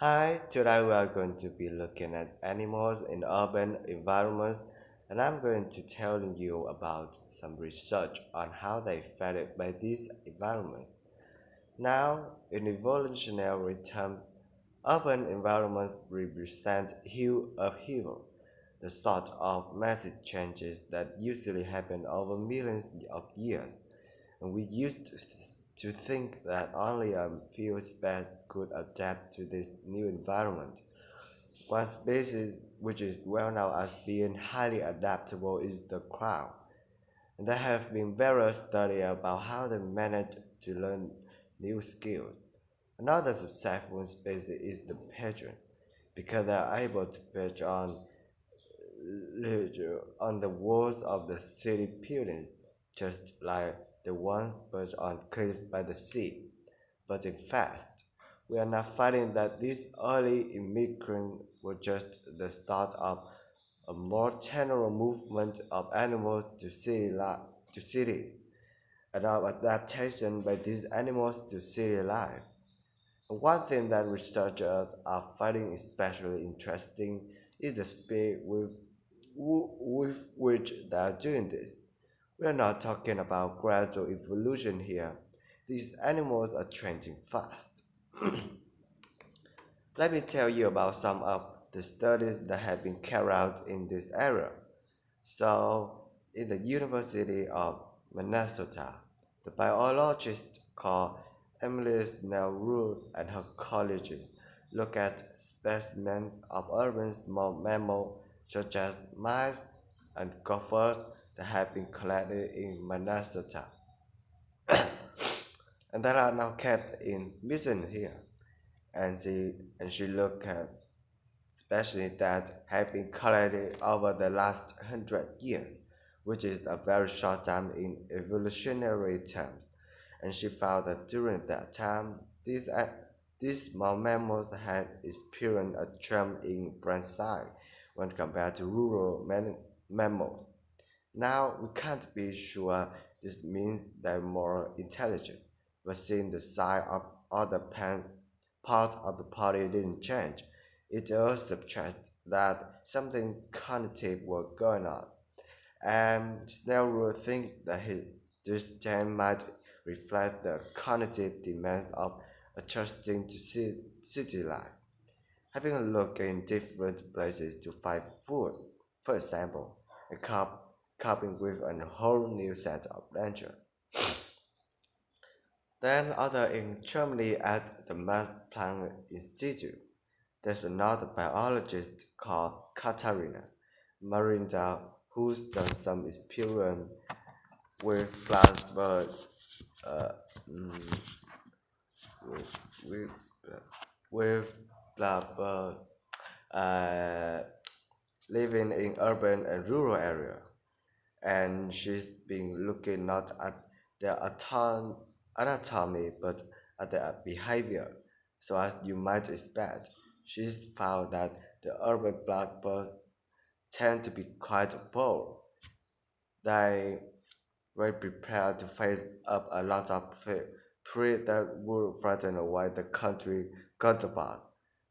Hi, today we are going to be looking at animals in urban environments, and I'm going to tell you about some research on how they affected by these environments. Now, in evolutionary terms, urban environments represent huge upheaval, the sort of massive changes that usually happen over millions of years, and we used to think that only a few species could adapt to this new environment. One species which is well known as being highly adaptable is the crow. And there have been various studies about how they manage to learn new skills. Another successful species is the pigeon, because they are able to perch on the walls of the city buildings, just like the ones perched on cliffs by the sea. But in fact, we are now finding that these early immigrants were just the start of a more general movement of animals to cities, and of adaptation by these animals to city life. And one thing that researchers are finding especially interesting is the speed with which they are doing this. We are not talking about gradual evolution here. These animals are changing fast. Let me tell you about some of the studies that have been carried out in this area. So, in the University of Minnesota, the biologist called Emily Snell and her colleagues look at specimens of urban small mammals such as mice and gophers that have been collected in Minnesota and that are now kept in museums here. And she looked at especially that have been collected over the last 100 years, which is a very short time in evolutionary terms. And she found that during that time, these small mammals had experienced a jump in brain size when compared to rural mammals. Now, we can't be sure this means they're more intelligent, but since the size of other part of the body didn't change, it does suggest that something cognitive was going on. And Snell thinks that this change might reflect the cognitive demands of adjusting to city life, having a look in different places to find food, for example, and coping with a whole new set of dangers. Then other in Germany at the Max Planck Institute, there's another biologist called Katharina Marinda who's done some experiment with blackbird uh, mm, with, with blackbird uh, living in urban and rural area, and she's been looking not at their anatomy but at their behavior. So as you might expect, she's found that the urban blackbirds tend to be quite bold. They were prepared to face up a lot of threat that would frighten away the country counterpart.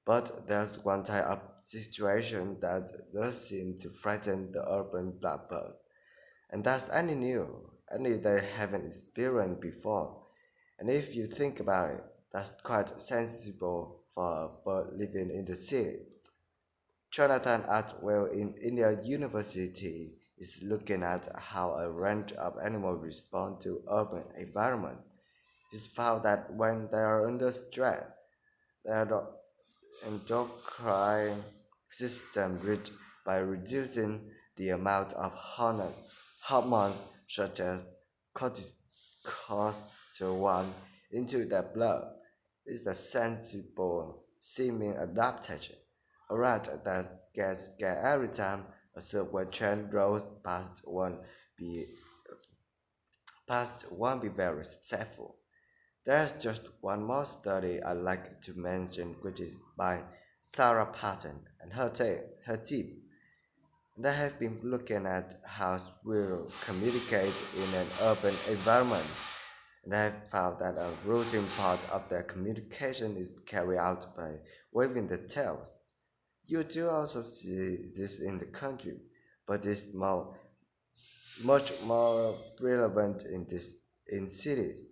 But there's one type of situation that does seem to frighten the urban blackbirds, and that's any new, any they haven't experienced before. And if you think about it, that's quite sensible for a bird living in the city. Jonathan Atwell in Indiana University is looking at how a range of animals respond to urban environment. He's found that when they are under stress, their endocrine system reach by reducing the amount of hormones such as cortisol into their blood. Is a sensible seeming adaptation. A rat that gets scared every time a subway train rolls be past won't be very successful. There's just one more study I'd like to mention, which is by Sarah Patton and her team. They have been looking at how squirrels communicate in an urban environment. and I have found that a routine part of their communication is carried out by waving the tails. You do also see this in the country, but it's much more relevant in cities,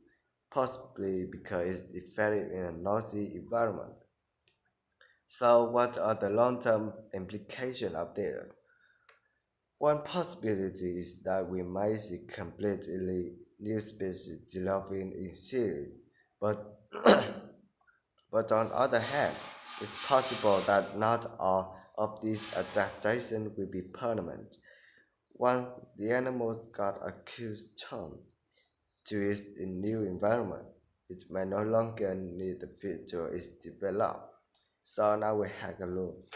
possibly because it's effective in a noisy environment. So, what are the long-term implications of this? One possibility is that we might see completely new species developing in cities, but but on the other hand, it's possible that not all of these adaptations will be permanent. Once the animals got accustomed to its new environment, it may no longer need the feature is developed. So now we have a look.